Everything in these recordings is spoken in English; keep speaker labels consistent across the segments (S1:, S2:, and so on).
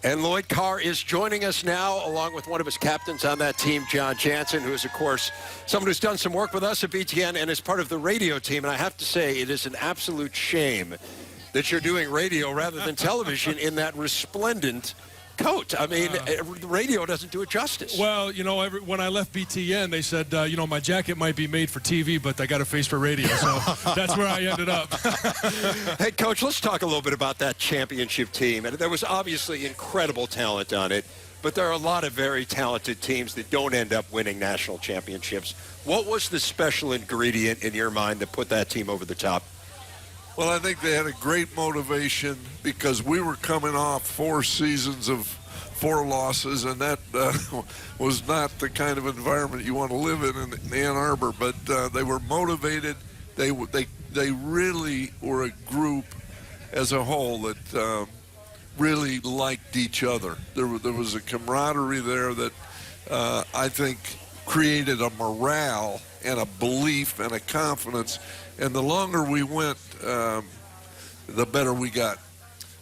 S1: And Lloyd Carr is joining us now, along with one of his captains on that team, Jon Jansen, who is, of course, someone who's done some work with us at BTN and is part of the radio team. And I have to say, it is an absolute shame that you're doing radio rather than television in that resplendent coat. I mean, radio doesn't do it justice.
S2: Well, you know, when I left BTN, they said, you know, my jacket might be made for TV, but I got a face for radio. So that's where I ended up.
S1: Hey, Coach, let's talk a little bit about that championship team. And there was obviously incredible talent on it, but there are a lot of very talented teams that don't end up winning national championships. What was the special ingredient in your mind that put that team over the top?
S3: Well, I think they had a great motivation because we were coming off 4 seasons of 4 losses, and that was not the kind of environment you want to live in Ann Arbor. But they were motivated. They really were a group as a whole that really liked each other. There was a camaraderie there that I think created a morale and a belief and a confidence. And the longer we went, the better we got.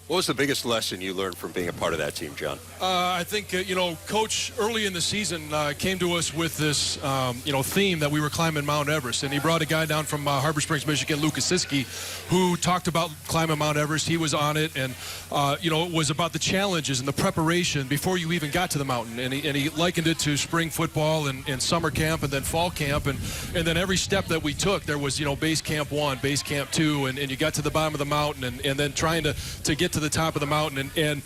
S1: What was the biggest lesson you learned from being a part of that team, John?
S2: I think, you know, Coach early in the season came to us with this, you know, theme that we were climbing Mount Everest. And he brought a guy down from Harbor Springs, Michigan, Lucas Siskey, who talked about climbing Mount Everest. He was on it. And, you know, it was about the challenges and the preparation before you even got to the mountain. And he likened it to spring football and summer camp and then fall camp. And then every step that we took, there was, you know, base camp 1, base camp 2, and you got to the bottom of the mountain and then trying to get to the top of the mountain. And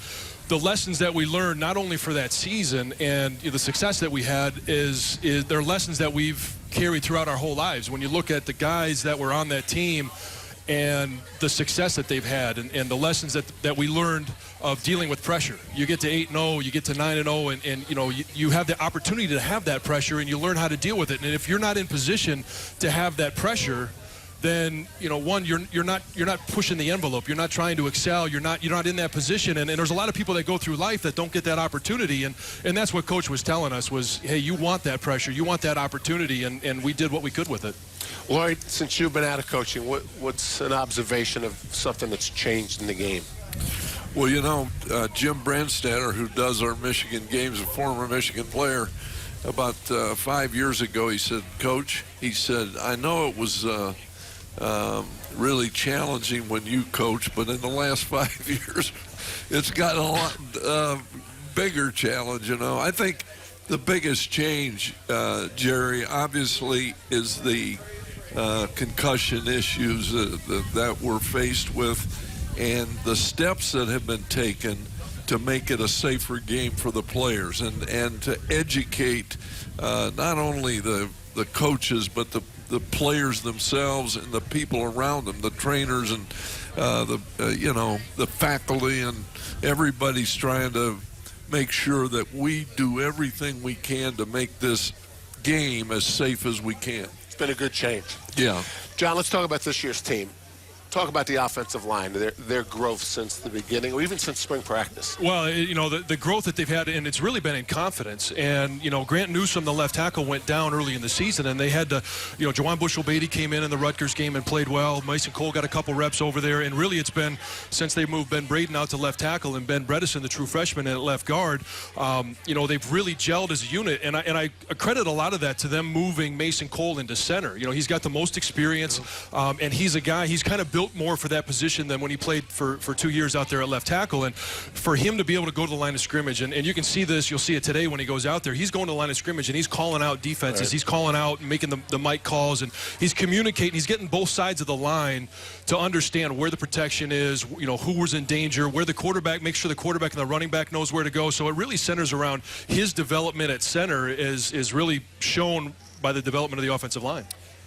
S2: the lessons that we learned, not only for that season and the success that we had, is they're lessons that we've carried throughout our whole lives. When you look at the guys that were on that team and the success that they've had and the lessons that we learned of dealing with pressure. You get to 8-0, you get to 9-0, and you know, you have the opportunity to have that pressure and you learn how to deal with it. And if you're not in position to have that pressure, then, you know, one, you're not pushing the envelope. You're not trying to excel. You're not in that position. And there's a lot of people that go through life that don't get that opportunity. And that's what Coach was telling us was, hey, you want that pressure. You want that opportunity. And we did what we could with it.
S4: Lloyd, since you've been out of coaching, what's an observation of something that's changed in the game?
S3: Well, you know, Jim Brandstatter, who does our Michigan games, a former Michigan player, about 5 years ago, he said, Coach, he said, I know it was really challenging when you coach, but in the last 5 years, it's gotten a lot bigger challenge, you know. I think the biggest change, Jerry, obviously is the concussion issues that we're faced with and the steps that have been taken to make it a safer game for the players and to educate not only the coaches but the players themselves and the people around them, the trainers and you know, the faculty, and everybody's trying to make sure that we do everything we can to make this game as safe as we can.
S4: It's been a good change.
S3: Yeah.
S4: John, let's talk about this year's team. Talk about the offensive line, their growth since the beginning, or even since spring practice.
S2: Well, you know, the growth that they've had, and it's really been in confidence. And, you know, Grant Newsome, the left tackle, went down early in the season, and they had to, you know, Jawan Bushell-Beatty came in the Rutgers game and played well. Mason Cole got a couple reps over there, and really it's been, since they moved Ben Braden out to left tackle and Ben Bredesen, the true freshman, at left guard, you know, they've really gelled as a unit. And I credit a lot of that to them moving Mason Cole into center. You know, he's got the most experience, and he's a guy, he's kind of built more for that position than when he played for 2 years out there at left tackle. And for him to be able to go to the line of scrimmage, and you can see this, you'll see it today when he goes out there, he's going to the line of scrimmage and he's calling out defenses, right. He's calling out and making the mic calls, and he's communicating, he's getting both sides of the line to understand where the protection is, you know, who was in danger, where the quarterback, make sure the quarterback and the running back knows where to go. So it really centers around his development at center is really shown by the development of the offensive line.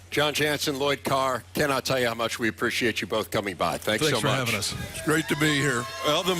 S1: Jon Jansen, Lloyd Carr, cannot tell you how much we appreciate you both coming by. Thanks so much.
S2: Thanks for having us.
S3: It's great to be here.
S1: Well, the